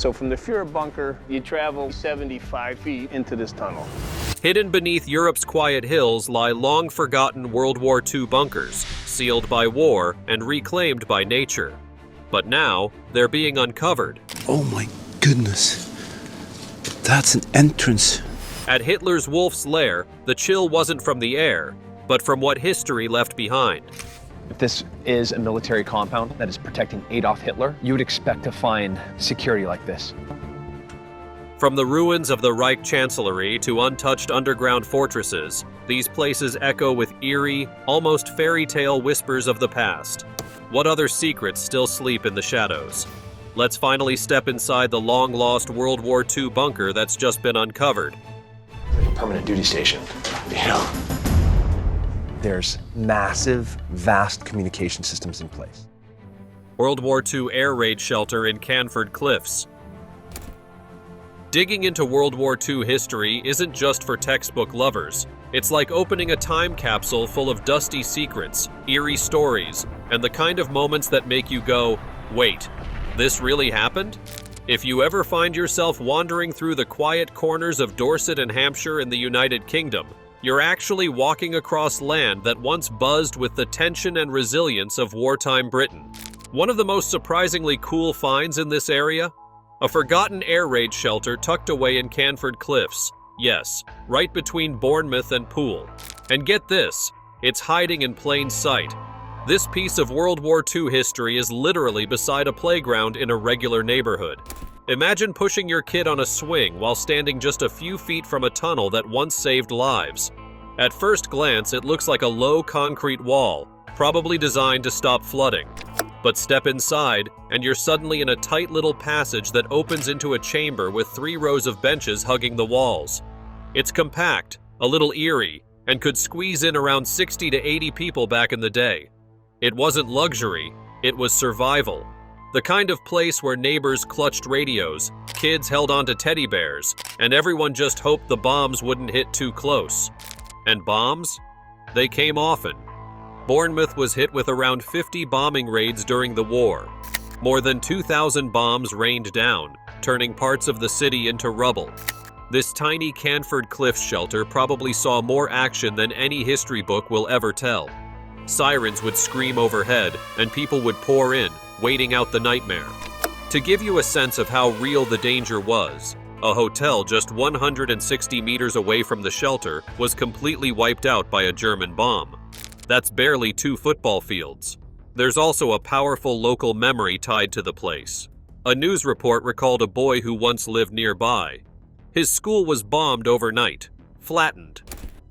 So from the Führer bunker, you travel 75 feet into this tunnel. Hidden beneath Europe's quiet hills lie long-forgotten World War II bunkers, sealed by war and reclaimed by nature. But now, they're being uncovered. Oh my goodness. That's an entrance. At Hitler's Wolf's Lair, the chill wasn't from the air, but from what history left behind. If this is a military compound that is protecting Adolf Hitler, you would expect to find security like this. From the ruins of the Reich Chancellery to untouched underground fortresses, these places echo with eerie, almost fairy tale whispers of the past. What other secrets still sleep in the shadows? Let's finally step inside the long-lost World War II bunker that's just been uncovered. Like a permanent duty station, you know. There's massive, vast communication systems in place. World War II air raid shelter in Canford Cliffs. Digging into World War II history isn't just for textbook lovers. It's like opening a time capsule full of dusty secrets, eerie stories, and the kind of moments that make you go, wait, this really happened? If you ever find yourself wandering through the quiet corners of Dorset and Hampshire in the United Kingdom, you're actually walking across land that once buzzed with the tension and resilience of wartime Britain. One of the most surprisingly cool finds in this area? A forgotten air raid shelter tucked away in Canford Cliffs. Yes, right between Bournemouth and Poole. And get this, it's hiding in plain sight. This piece of World War II history is literally beside a playground in a regular neighborhood. Imagine pushing your kid on a swing while standing just a few feet from a tunnel that once saved lives. At first glance, it looks like a low concrete wall, probably designed to stop flooding. But step inside, and you're suddenly in a tight little passage that opens into a chamber with 3 rows of benches hugging the walls. It's compact, a little eerie, and could squeeze in around 60 to 80 people back in the day. It wasn't luxury, it was survival. The kind of place where neighbors clutched radios, kids held onto teddy bears, and everyone just hoped the bombs wouldn't hit too close. And bombs? They came often. Bournemouth was hit with around 50 bombing raids during the war. More than 2,000 bombs rained down, turning parts of the city into rubble. This tiny Canford Cliffs shelter probably saw more action than any history book will ever tell. Sirens would scream overhead, and people would pour in, waiting out the nightmare. To give you a sense of how real the danger was, a hotel just 160 meters away from the shelter was completely wiped out by a German bomb. That's barely 2 football fields. There's also a powerful local memory tied to the place. A news report recalled a boy who once lived nearby. His school was bombed overnight, flattened.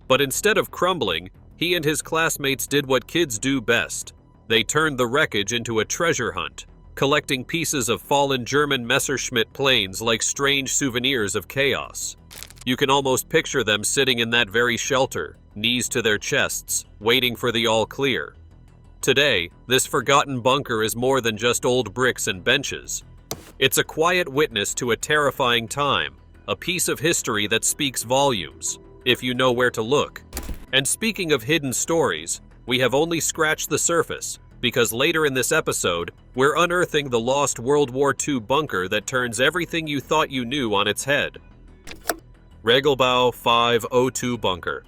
But instead of crumbling, he and his classmates did what kids do best. They turned the wreckage into a treasure hunt, collecting pieces of fallen German Messerschmitt planes like strange souvenirs of chaos. You can almost picture them sitting in that very shelter, knees to their chests, waiting for the all clear. Today, this forgotten bunker is more than just old bricks and benches. It's a quiet witness to a terrifying time, a piece of history that speaks volumes, if you know where to look. And speaking of hidden stories, we have only scratched the surface, because later in this episode, we're unearthing the lost World War II bunker that turns everything you thought you knew on its head. Regelbau 502 Bunker.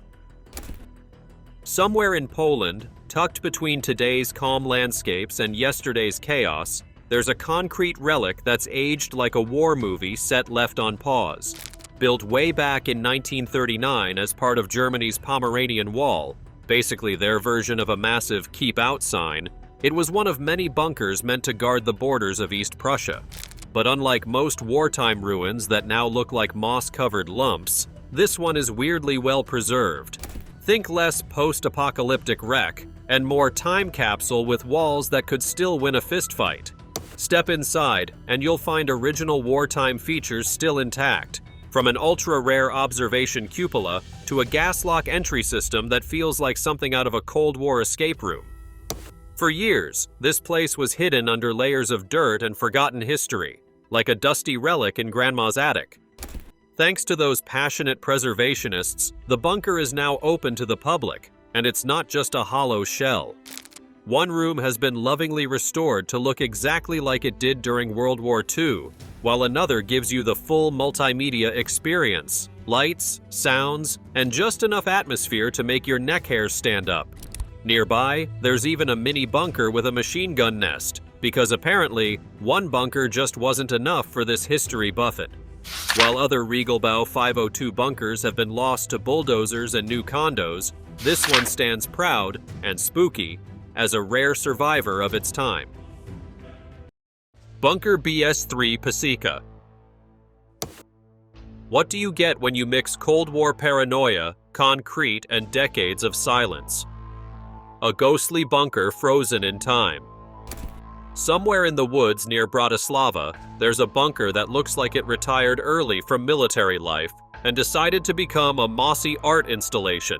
Somewhere in Poland, tucked between today's calm landscapes and yesterday's chaos, there's a concrete relic that's aged like a war movie set left on pause. Built way back in 1939 as part of Germany's Pomeranian Wall, basically their version of a massive "Keep Out" sign, it was one of many bunkers meant to guard the borders of East Prussia. But unlike most wartime ruins that now look like moss-covered lumps, this one is weirdly well preserved. Think less post-apocalyptic wreck, and more time capsule with walls that could still win a fistfight. Step inside, and you'll find original wartime features still intact, from an ultra-rare observation cupola to a gas lock entry system that feels like something out of a Cold War escape room. For years, this place was hidden under layers of dirt and forgotten history, like a dusty relic in Grandma's attic. Thanks to those passionate preservationists, the bunker is now open to the public, and it's not just a hollow shell. One room has been lovingly restored to look exactly like it did during World War II, while another gives you the full multimedia experience, lights, sounds, and just enough atmosphere to make your neck hairs stand up. Nearby, there's even a mini bunker with a machine gun nest, because apparently, one bunker just wasn't enough for this history buffet. While other Regalbau 502 bunkers have been lost to bulldozers and new condos, this one stands proud and spooky as a rare survivor of its time. Bunker BS-3 Pasica. What do you get when you mix Cold War paranoia, concrete, and decades of silence? A ghostly bunker frozen in time. Somewhere in the woods near Bratislava, there's a bunker that looks like it retired early from military life and decided to become a mossy art installation.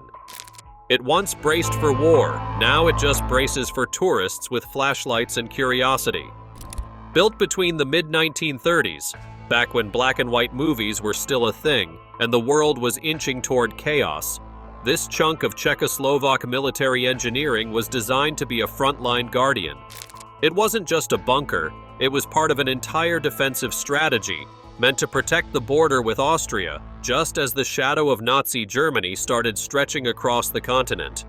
It once braced for war, now it just braces for tourists with flashlights and curiosity. Built between the mid-1930s, back when black and white movies were still a thing and the world was inching toward chaos, this chunk of Czechoslovak military engineering was designed to be a frontline guardian. It wasn't just a bunker, it was part of an entire defensive strategy meant to protect the border with Austria, just as the shadow of Nazi Germany started stretching across the continent.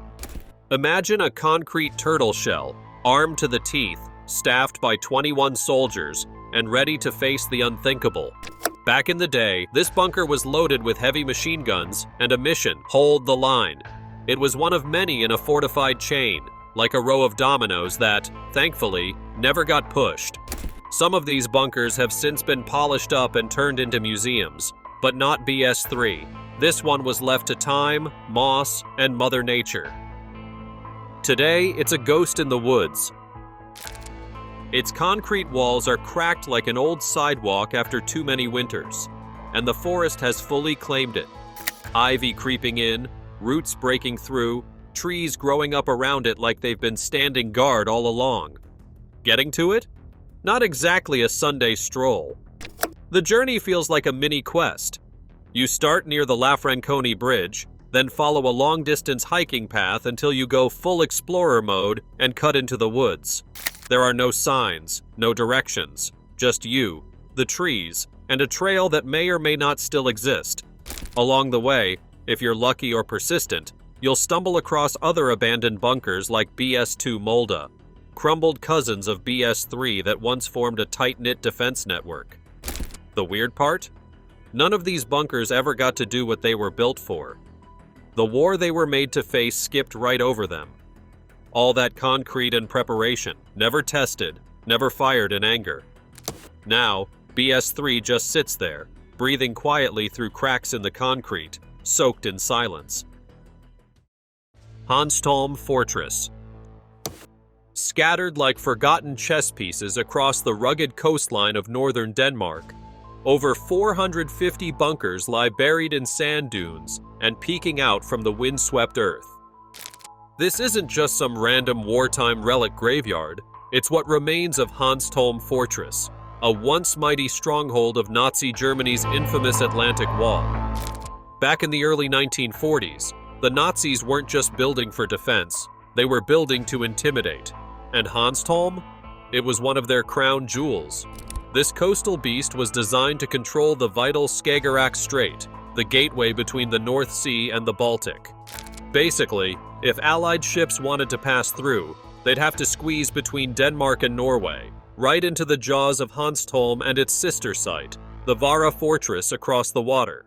Imagine a concrete turtle shell, armed to the teeth, staffed by 21 soldiers, and ready to face the unthinkable. Back in the day, this bunker was loaded with heavy machine guns and a mission: hold the line. It was one of many in a fortified chain, like a row of dominoes that, thankfully, never got pushed. Some of these bunkers have since been polished up and turned into museums, but not BS-3. This one was left to time, moss, and Mother Nature. Today, it's a ghost in the woods. Its concrete walls are cracked like an old sidewalk after too many winters, and the forest has fully claimed it. Ivy creeping in, roots breaking through, trees growing up around it like they've been standing guard all along. Getting to it? Not exactly a Sunday stroll. The journey feels like a mini quest. You start near the Lafranconi Bridge, then follow a long-distance hiking path until you go full explorer mode and cut into the woods. There are no signs, no directions, just you, the trees, and a trail that may or may not still exist. Along the way, if you're lucky or persistent, you'll stumble across other abandoned bunkers like BS-2 Molda, crumbled cousins of BS-3 that once formed a tight-knit defense network. The weird part? None of these bunkers ever got to do what they were built for. The war they were made to face skipped right over them. All that concrete and preparation, never tested, never fired in anger. Now, BS-3 just sits there, breathing quietly through cracks in the concrete, soaked in silence. Hanstom Fortress. Scattered like forgotten chess pieces across the rugged coastline of northern Denmark, over 450 bunkers lie buried in sand dunes and peeking out from the windswept earth. This isn't just some random wartime relic graveyard, it's what remains of Hanstom Fortress, a once mighty stronghold of Nazi Germany's infamous Atlantic Wall. Back in the early 1940s, the Nazis weren't just building for defense, they were building to intimidate. And Hanstom? It was one of their crown jewels. This coastal beast was designed to control the vital Skagerrak Strait, the gateway between the North Sea and the Baltic. Basically, if Allied ships wanted to pass through, they'd have to squeeze between Denmark and Norway, right into the jaws of Hanstom and its sister site, the Vara Fortress across the water.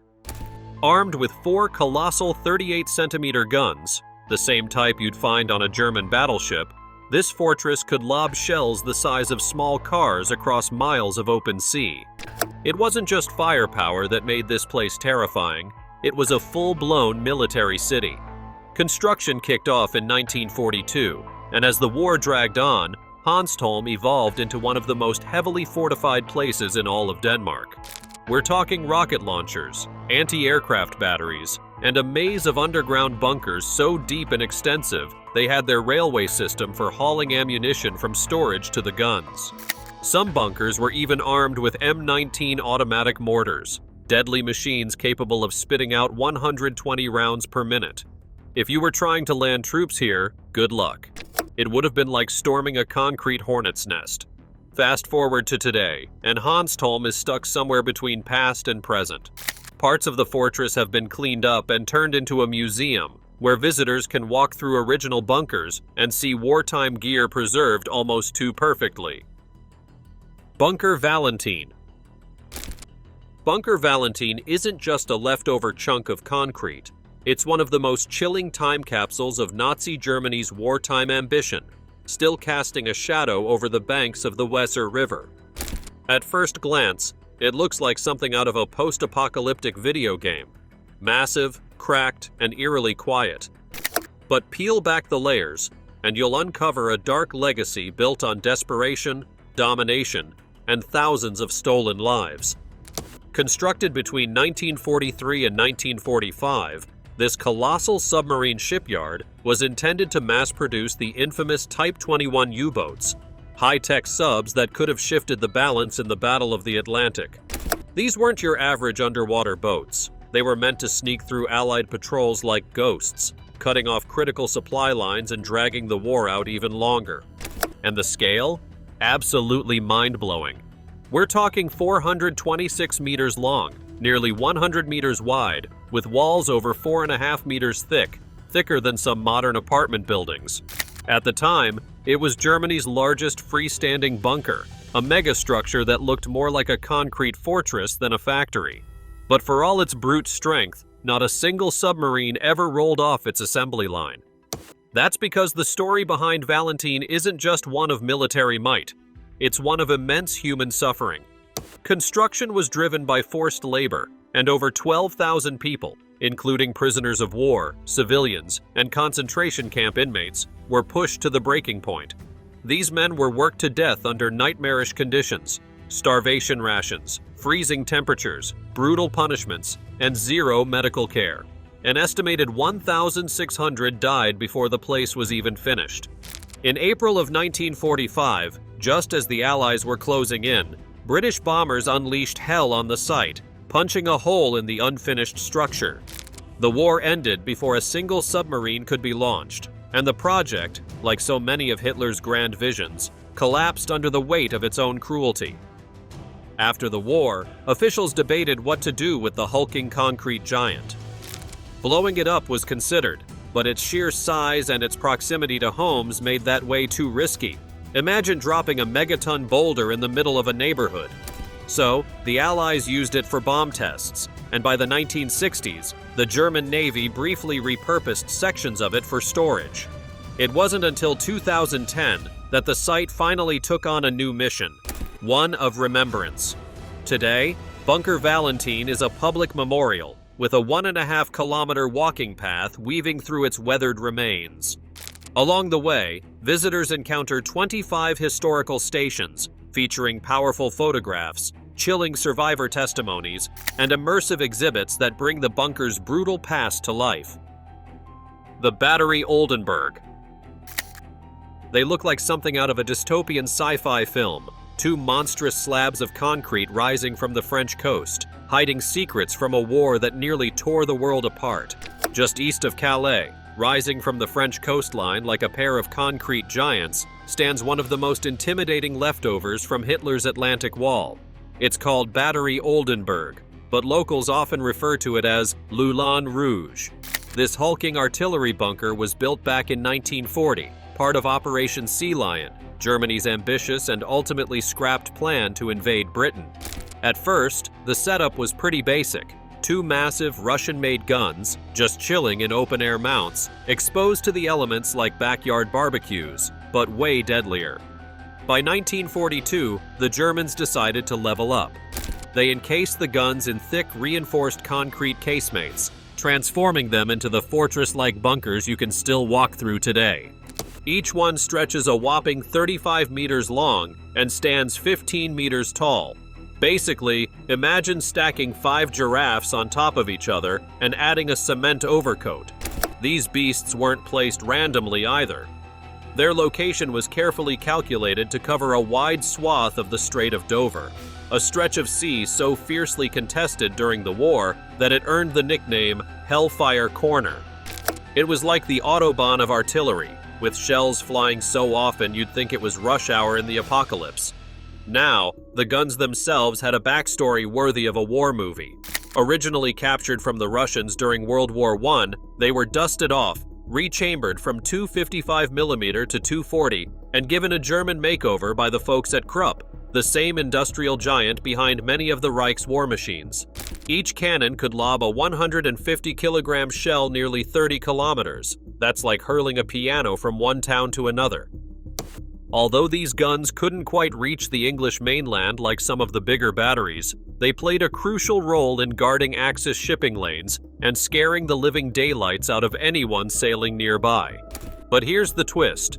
Armed with 4 colossal 38-centimeter guns, the same type you'd find on a German battleship, this fortress could lob shells the size of small cars across miles of open sea. It wasn't just firepower that made this place terrifying, it was a full-blown military city. Construction kicked off in 1942, and as the war dragged on, Hanstom evolved into one of the most heavily fortified places in all of Denmark. We're talking rocket launchers, anti-aircraft batteries, and a maze of underground bunkers so deep and extensive they had their railway system for hauling ammunition from storage to the guns. Some bunkers were even armed with M19 automatic mortars, deadly machines capable of spitting out 120 rounds per minute. If you were trying to land troops here, good luck. It would have been like storming a concrete hornet's nest. Fast forward to today, and Hanstom is stuck somewhere between past and present. Parts of the fortress have been cleaned up and turned into a museum, where visitors can walk through original bunkers and see wartime gear preserved almost too perfectly. Bunker Valentine. Bunker Valentine isn't just a leftover chunk of concrete. It's one of the most chilling time capsules of Nazi Germany's wartime ambition, still casting a shadow over the banks of the Weser River. At first glance, it looks like something out of a post-apocalyptic video game. Massive, cracked, and eerily quiet. But peel back the layers, and you'll uncover a dark legacy built on desperation, domination, and thousands of stolen lives. Constructed between 1943 and 1945, this colossal submarine shipyard was intended to mass-produce the infamous Type 21 U-boats, high-tech subs that could have shifted the balance in the Battle of the Atlantic. These weren't your average underwater boats. They were meant to sneak through Allied patrols like ghosts, cutting off critical supply lines and dragging the war out even longer. And the scale? Absolutely mind-blowing. We're talking 426 meters long, nearly 100 meters wide, with walls over 4.5 meters thick, thicker than some modern apartment buildings. At the time, it was Germany's largest freestanding bunker, a megastructure that looked more like a concrete fortress than a factory. But for all its brute strength, not a single submarine ever rolled off its assembly line. That's because the story behind Valentine isn't just one of military might. It's one of immense human suffering. Construction was driven by forced labor, and over 12,000 people, including prisoners of war, civilians, and concentration camp inmates, were pushed to the breaking point. These men were worked to death under nightmarish conditions, starvation rations, freezing temperatures, brutal punishments, and zero medical care. An estimated 1,600 died before the place was even finished. In April of 1945, just as the Allies were closing in, British bombers unleashed hell on the site, punching a hole in the unfinished structure. The war ended before a single submarine could be launched, and the project, like so many of Hitler's grand visions, collapsed under the weight of its own cruelty. After the war, officials debated what to do with the hulking concrete giant. Blowing it up was considered, but its sheer size and its proximity to homes made that way too risky. Imagine dropping a megaton boulder in the middle of a neighborhood. So, the Allies used it for bomb tests, and by the 1960s, the German Navy briefly repurposed sections of it for storage. It wasn't until 2010 that the site finally took on a new mission, one of remembrance. Today, Bunker Valentine is a public memorial with a 1.5-kilometer walking path weaving through its weathered remains. Along the way, visitors encounter 25 historical stations featuring powerful photographs, chilling survivor testimonies, and immersive exhibits that bring the bunker's brutal past to life. The Battery Oldenberg. They look like something out of a dystopian sci-fi film, two monstrous slabs of concrete rising from the French coast, hiding secrets from a war that nearly tore the world apart. Just east of Calais, rising from the French coastline like a pair of concrete giants, stands one of the most intimidating leftovers from Hitler's Atlantic Wall. It's called Battery Oldenberg, but locals often refer to it as Moulin Rouge. This hulking artillery bunker was built back in 1940, part of Operation Sea Lion, Germany's ambitious and ultimately scrapped plan to invade Britain. At first, the setup was pretty basic. Two massive Russian-made guns, just chilling in open-air mounts, exposed to the elements like backyard barbecues, but way deadlier. By 1942, the Germans decided to level up. They encased the guns in thick, reinforced concrete casemates, transforming them into the fortress-like bunkers you can still walk through today. Each one stretches a whopping 35 meters long and stands 15 meters tall. Basically, imagine stacking 5 giraffes on top of each other and adding a cement overcoat. These beasts weren't placed randomly either. Their location was carefully calculated to cover a wide swath of the Strait of Dover, a stretch of sea so fiercely contested during the war that it earned the nickname Hellfire Corner. It was like the Autobahn of artillery, with shells flying so often you'd think it was rush hour in the apocalypse. Now, the guns themselves had a backstory worthy of a war movie. Originally captured from the Russians during World War I, they were dusted off, rechambered from 255mm to 240, and given a German makeover by the folks at Krupp, the same industrial giant behind many of the Reich's war machines. Each cannon could lob a 150-kilogram shell nearly 30 kilometers. That's like hurling a piano from one town to another. Although these guns couldn't quite reach the English mainland like some of the bigger batteries, they played a crucial role in guarding Axis shipping lanes and scaring the living daylights out of anyone sailing nearby. But here's the twist.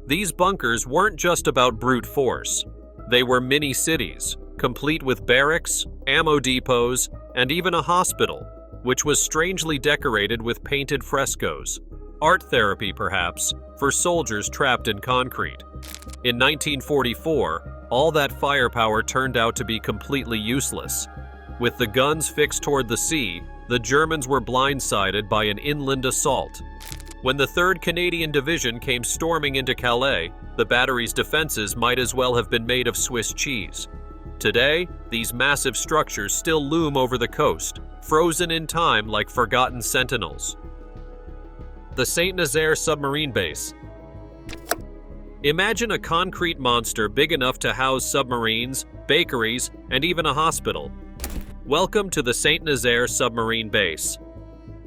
These bunkers weren't just about brute force. They were mini-cities, complete with barracks, ammo depots, and even a hospital, which was strangely decorated with painted frescoes. Art therapy, perhaps, for soldiers trapped in concrete. In 1944, all that firepower turned out to be completely useless. With the guns fixed toward the sea, the Germans were blindsided by an inland assault. When the 3rd Canadian Division came storming into Calais, the battery's defenses might as well have been made of Swiss cheese. Today, these massive structures still loom over the coast, frozen in time like forgotten sentinels. The St. Nazair submarine base. Imagine a concrete monster big enough to house submarines, bakeries, and even a hospital. Welcome to the St. Nazair submarine base.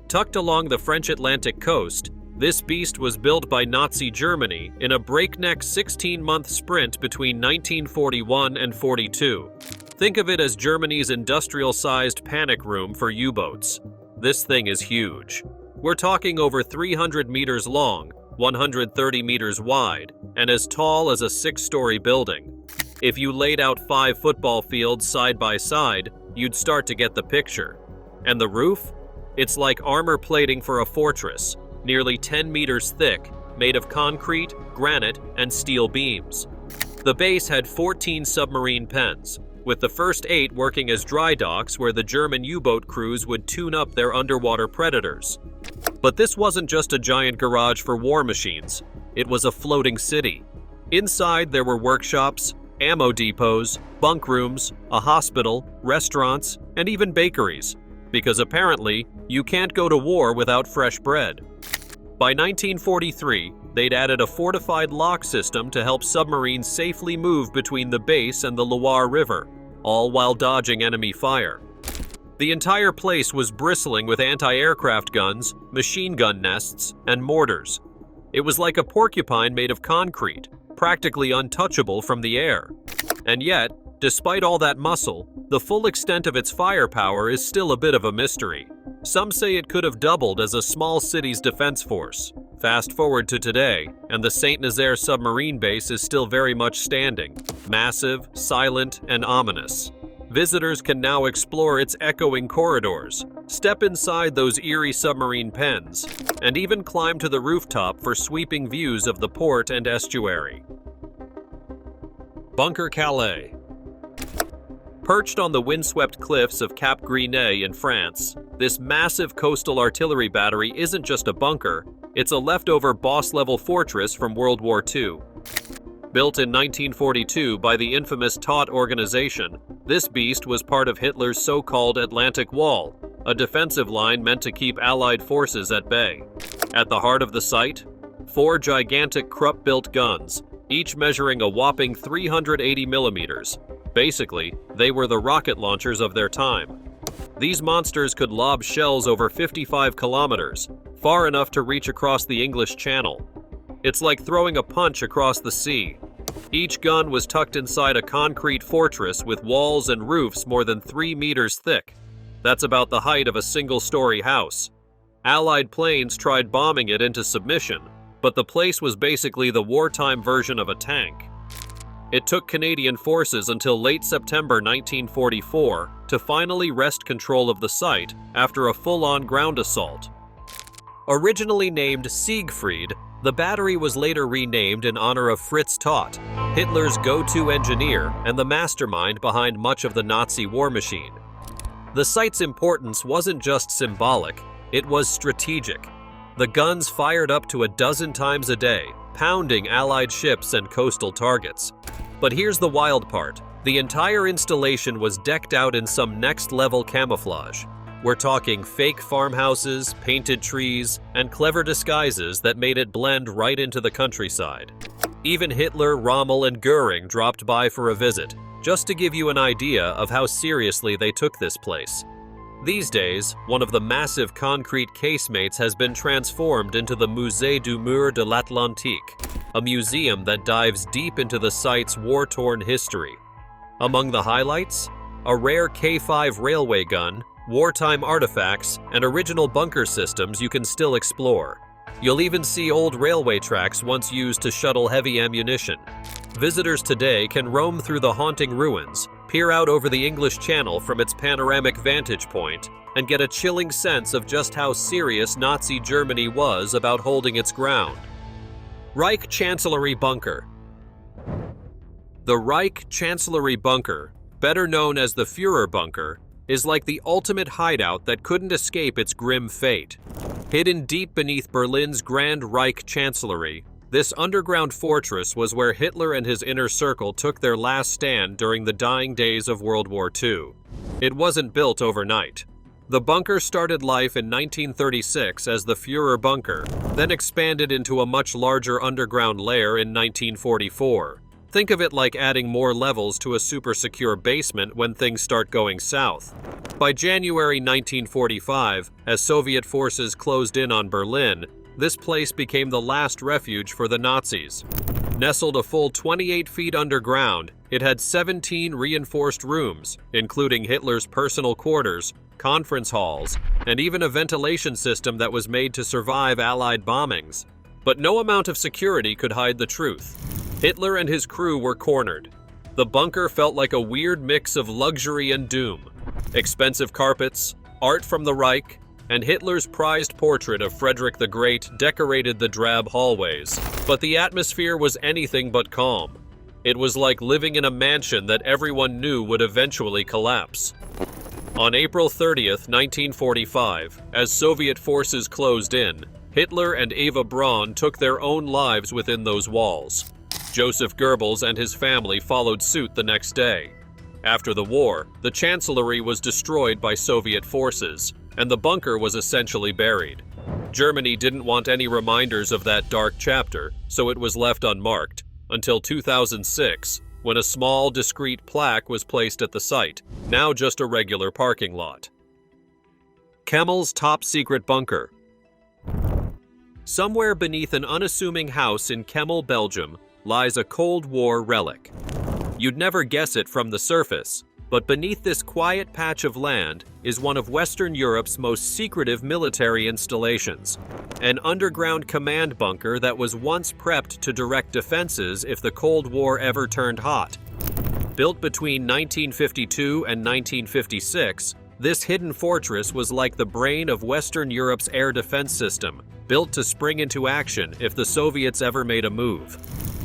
Tucked along the French Atlantic coast, this beast was built by Nazi Germany in a breakneck 16-month sprint between 1941 and 42. Think of it as Germany's industrial-sized panic room for U-boats. This thing is huge. We're talking over 300 meters long, 130 meters wide, and as tall as a 6-story building. If you laid out 5 football fields side by side, you'd start to get the picture. And the roof? It's like armor plating for a fortress, nearly 10 meters thick, made of concrete, granite, and steel beams. The base had 14 submarine pens, with the first 8 working as dry docks where the German U-boat crews would tune up their underwater predators. But this wasn't just a giant garage for war machines. It was a floating city. Inside there were workshops, ammo depots, bunk rooms, a hospital, restaurants, and even bakeries. Because apparently, you can't go to war without fresh bread. By 1943, they'd added a fortified lock system to help submarines safely move between the base and the Loire River, all while dodging enemy fire. The entire place was bristling with anti-aircraft guns, machine gun nests, and mortars. It was like a porcupine made of concrete, practically untouchable from the air. And yet, despite all that muscle, the full extent of its firepower is still a bit of a mystery. Some say it could have doubled as a small city's defense force. Fast forward to today, and the St. Nazair submarine base is still very much standing, massive, silent, and ominous. Visitors can now explore its echoing corridors, step inside those eerie submarine pens, and even climb to the rooftop for sweeping views of the port and estuary. Bunker Calais. Perched on the windswept cliffs of Cap Gris-Nez in France, this massive coastal artillery battery isn't just a bunker, it's a leftover boss-level fortress from World War II. Built in 1942 by the infamous Todt organization, this beast was part of Hitler's so-called Atlantic Wall, a defensive line meant to keep Allied forces at bay. At the heart of the site, 4 gigantic Krupp-built guns, each measuring a whopping 380 millimeters. Basically, they were the rocket launchers of their time. These monsters could lob shells over 55 kilometers, far enough to reach across the English Channel. It's like throwing a punch across the sea. Each gun was tucked inside a concrete fortress with walls and roofs more than 3 meters thick. That's about the height of a single-story house. Allied planes tried bombing it into submission, but the place was basically the wartime version of a tank. It took Canadian forces until late September 1944 to finally wrest control of the site after a full-on ground assault. Originally named Siegfried, the battery was later renamed in honor of Fritz Todt, Hitler's go-to engineer and the mastermind behind much of the Nazi war machine. The site's importance wasn't just symbolic, it was strategic. The guns fired up to 12 times a day, pounding Allied ships and coastal targets. But here's the wild part. The entire installation was decked out in some next-level camouflage. We're talking fake farmhouses, painted trees, and clever disguises that made it blend right into the countryside. Even Hitler, Rommel, and Goering dropped by for a visit, just to give you an idea of how seriously they took this place. These days, one of the massive concrete casemates has been transformed into the Musée du Mur de l'Atlantique, a museum that dives deep into the site's war-torn history. Among the highlights, a rare K5 railway gun, wartime artifacts, and original bunker systems you can still explore. You'll even see old railway tracks once used to shuttle heavy ammunition. Visitors today can roam through the haunting ruins, peer out over the English Channel from its panoramic vantage point, and get a chilling sense of just how serious Nazi Germany was about holding its ground. Reich Chancellery Bunker. The Reich Chancellery Bunker, better known as the Führer Bunker, is like the ultimate hideout that couldn't escape its grim fate. Hidden deep beneath Berlin's Grand Reich Chancellery, this underground fortress was where Hitler and his inner circle took their last stand during the dying days of World War II. It wasn't built overnight. The bunker started life in 1936 as the Führer Bunker, then expanded into a much larger underground lair in 1944. Think of it like adding more levels to a super secure basement when things start going south. By January 1945, as Soviet forces closed in on Berlin, this place became the last refuge for the Nazis. Nestled a full 28 feet underground, it had 17 reinforced rooms, including Hitler's personal quarters, conference halls, and even a ventilation system that was made to survive Allied bombings. But no amount of security could hide the truth. Hitler and his crew were cornered. The bunker felt like a weird mix of luxury and doom. Expensive carpets, art from the Reich, and Hitler's prized portrait of Frederick the Great decorated the drab hallways. But the atmosphere was anything but calm. It was like living in a mansion that everyone knew would eventually collapse. On April 30th, 1945, as Soviet forces closed in, Hitler and Eva Braun took their own lives within those walls. Joseph Goebbels and his family followed suit the next day. After the war, the Chancellery was destroyed by Soviet forces, and the bunker was essentially buried. Germany didn't want any reminders of that dark chapter, so it was left unmarked, until 2006, when a small, discreet plaque was placed at the site, now just a regular parking lot. Kemels' top-secret bunker. Somewhere beneath an unassuming house in Kemel, Belgium, lies a Cold War relic. You'd never guess it from the surface, but beneath this quiet patch of land is one of Western Europe's most secretive military installations, an underground command bunker that was once prepped to direct defenses if the Cold War ever turned hot. Built between 1952 and 1956, this hidden fortress was like the brain of Western Europe's air defense system, built to spring into action if the Soviets ever made a move.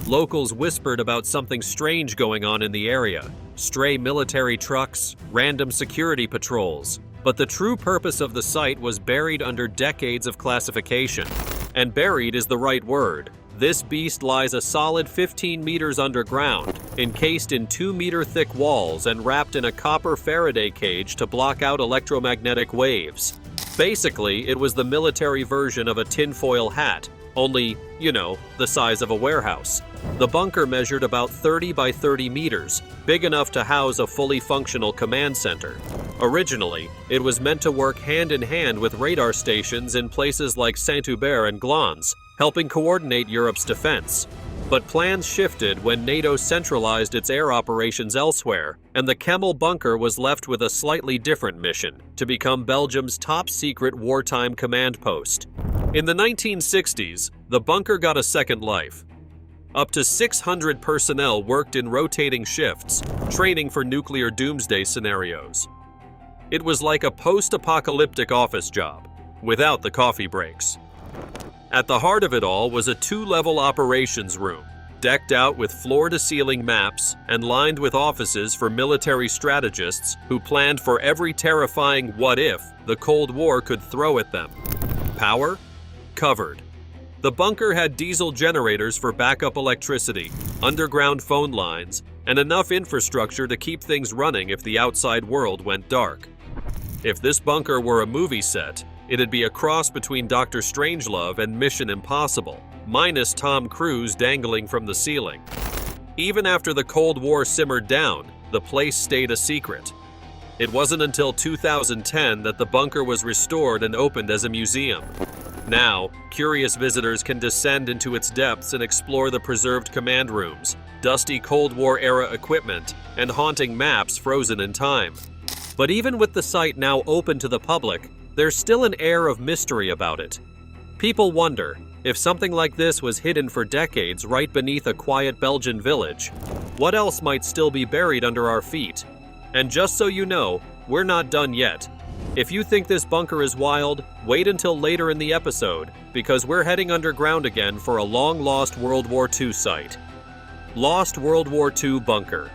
Locals whispered about something strange going on in the area, stray military trucks, random security patrols. But the true purpose of the site was buried under decades of classification. And buried is the right word. This beast lies a solid 15 meters underground, encased in 2-meter-thick walls and wrapped in a copper Faraday cage to block out electromagnetic waves. Basically, it was the military version of a tinfoil hat, only, you know, the size of a warehouse. The bunker measured about 30 by 30 meters, big enough to house a fully functional command center. Originally, it was meant to work hand-in-hand with radar stations in places like Saint-Hubert and Glans, helping coordinate Europe's defense. But plans shifted when NATO centralized its air operations elsewhere, and the Kemel bunker was left with a slightly different mission, to become Belgium's top-secret wartime command post. In the 1960s, the bunker got a second life. Up to 600 personnel worked in rotating shifts, training for nuclear doomsday scenarios. It was like a post-apocalyptic office job, without the coffee breaks. At the heart of it all was a 2-level operations room, decked out with floor-to-ceiling maps and lined with offices for military strategists who planned for every terrifying what-if the Cold War could throw at them. Power? covered. The bunker had diesel generators for backup electricity, underground phone lines, and enough infrastructure to keep things running if the outside world went dark. If this bunker were a movie set, it'd be a cross between Dr. Strangelove and Mission Impossible, minus Tom Cruise dangling from the ceiling. Even after the Cold War simmered down, the place stayed a secret. It wasn't until 2010 that the bunker was restored and opened as a museum. Now, curious visitors can descend into its depths and explore the preserved command rooms, dusty Cold War-era equipment, and haunting maps frozen in time. But even with the site now open to the public, there's still an air of mystery about it. People wonder, if something like this was hidden for decades right beneath a quiet Belgian village, what else might still be buried under our feet? And just so you know, we're not done yet. If you think this bunker is wild, wait until later in the episode, because we're heading underground again for a long-lost World War II site. Lost World War II Bunker.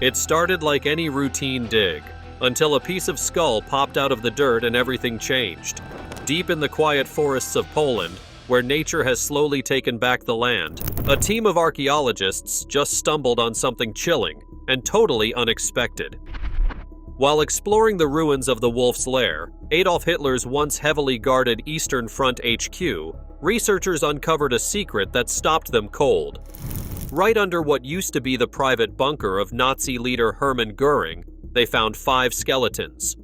It started like any routine dig, until a piece of skull popped out of the dirt and everything changed. Deep in the quiet forests of Poland, where nature has slowly taken back the land, a team of archaeologists just stumbled on something chilling and totally unexpected. While exploring the ruins of the Wolf's Lair, Adolf Hitler's once heavily guarded Eastern Front HQ, researchers uncovered a secret that stopped them cold. Right under what used to be the private bunker of Nazi leader Hermann Göring, they found 5 skeletons.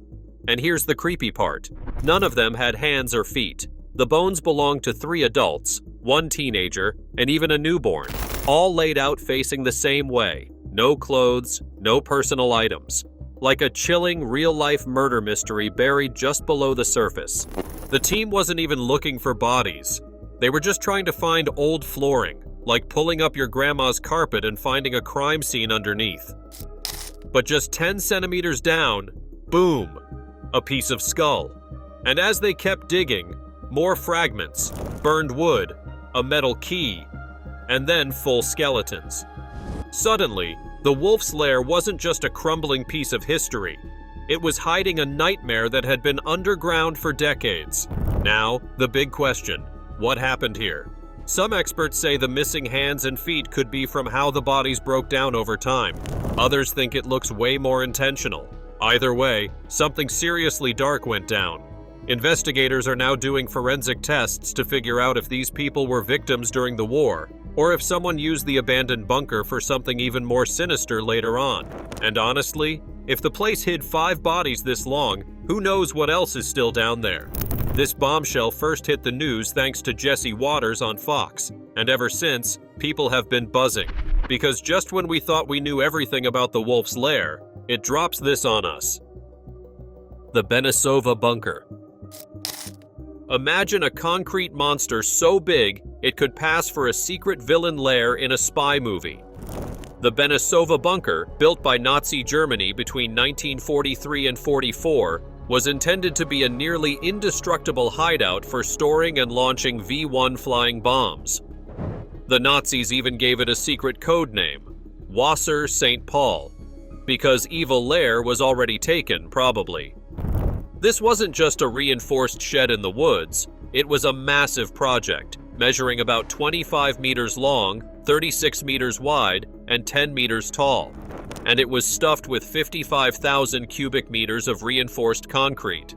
And here's the creepy part. None of them had hands or feet. The bones belonged to 3 adults, 1 teenager, and even a newborn, all laid out facing the same way. No clothes, no personal items. Like a chilling, real-life murder mystery buried just below the surface. The team wasn't even looking for bodies. They were just trying to find old flooring, like pulling up your grandma's carpet and finding a crime scene underneath. But just 10 centimeters down, boom, a piece of skull. And as they kept digging, more fragments, burned wood, a metal key, and then full skeletons. Suddenly, the Wolf's Lair wasn't just a crumbling piece of history. It was hiding a nightmare that had been underground for decades. Now, the big question, what happened here? Some experts say the missing hands and feet could be from how the bodies broke down over time. Others think it looks way more intentional. Either way, something seriously dark went down. Investigators are now doing forensic tests to figure out if these people were victims during the war, or if someone used the abandoned bunker for something even more sinister later on. And honestly, if the place hid 5 bodies this long, who knows what else is still down there? This bombshell first hit the news thanks to Jesse Waters on Fox, and ever since, people have been buzzing. Because just when we thought we knew everything about the Wolf's Lair, it drops this on us. The Benova Bunker. Imagine a concrete monster so big it could pass for a secret villain lair in a spy movie. The Benova Bunker, built by Nazi Germany between 1943 and 44, was intended to be a nearly indestructible hideout for storing and launching V-1 flying bombs. The Nazis even gave it a secret code name, Wasser St. Paul, because evil Lair was already taken, probably. This wasn't just a reinforced shed in the woods, it was a massive project, measuring about 25 meters long, 36 meters wide, and 10 meters tall. And it was stuffed with 55,000 cubic meters of reinforced concrete.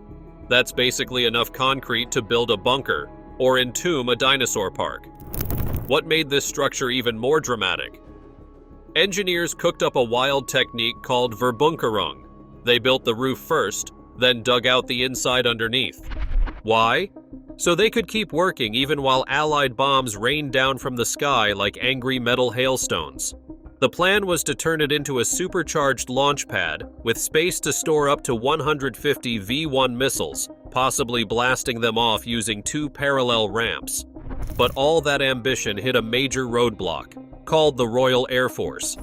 That's basically enough concrete to build a bunker, or entomb a dinosaur park. What made this structure even more dramatic? Engineers cooked up a wild technique called Verbunkerung. They built the roof first, then dug out the inside underneath. Why? So they could keep working even while Allied bombs rained down from the sky like angry metal hailstones. The plan was to turn it into a supercharged launch pad with space to store up to 150 V-1 missiles, possibly blasting them off using 2 parallel ramps. But all that ambition hit a major roadblock, called the Royal Air Force.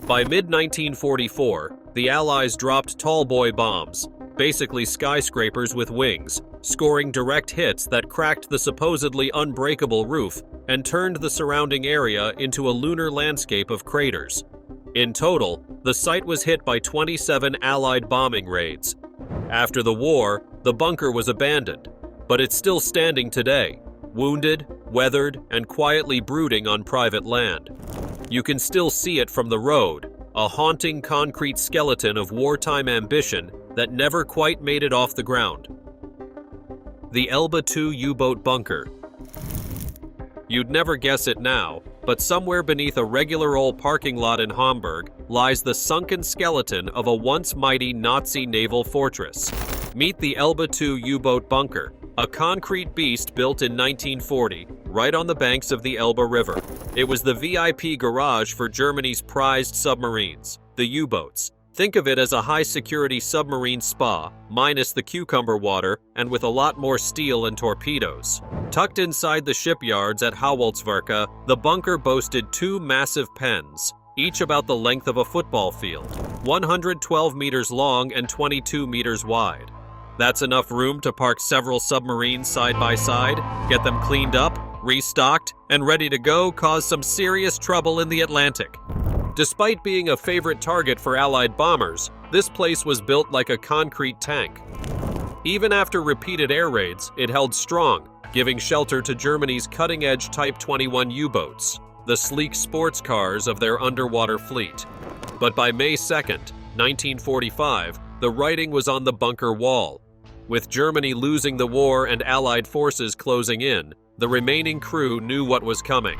By mid-1944, the Allies dropped tall-boy bombs, basically skyscrapers with wings, scoring direct hits that cracked the supposedly unbreakable roof and turned the surrounding area into a lunar landscape of craters. In total, the site was hit by 27 Allied bombing raids. After the war, the bunker was abandoned, but it's still standing today, wounded, weathered, and quietly brooding on private land. You can still see it from the road, a haunting concrete skeleton of wartime ambition that never quite made it off the ground. The Elba II U-boat bunker. You'd never guess it now, but somewhere beneath a regular old parking lot in Hamburg lies the sunken skeleton of a once mighty Nazi naval fortress. Meet the Elba II U-boat bunker, a concrete beast built in 1940, right on the banks of the Elba River. It was the VIP garage for Germany's prized submarines, the U-boats. Think of it as a high-security submarine spa, minus the cucumber water and with a lot more steel and torpedoes. Tucked inside the shipyards at Hauptwerke, the bunker boasted two massive pens, each about the length of a football field, 112 meters long and 22 meters wide. That's enough room to park several submarines side by side, get them cleaned up, restocked, and ready to go cause some serious trouble in the Atlantic. Despite being a favorite target for Allied bombers, this place was built like a concrete tank. Even after repeated air raids, it held strong, giving shelter to Germany's cutting-edge Type 21 U-boats, the sleek sports cars of their underwater fleet. But by May 2nd, 1945, the writing was on the bunker wall. With Germany losing the war and Allied forces closing in, the remaining crew knew what was coming.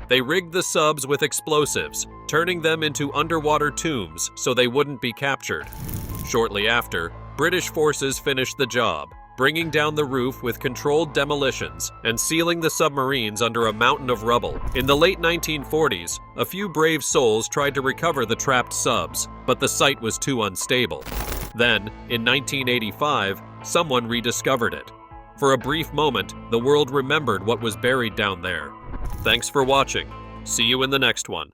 They rigged the subs with explosives, turning them into underwater tombs so they wouldn't be captured. Shortly after, British forces finished the job, bringing down the roof with controlled demolitions and sealing the submarines under a mountain of rubble. In the late 1940s, a few brave souls tried to recover the trapped subs, but the site was too unstable. Then, in 1985, someone rediscovered it. For a brief moment, the world remembered what was buried down there. Thanks for watching. See you in the next one.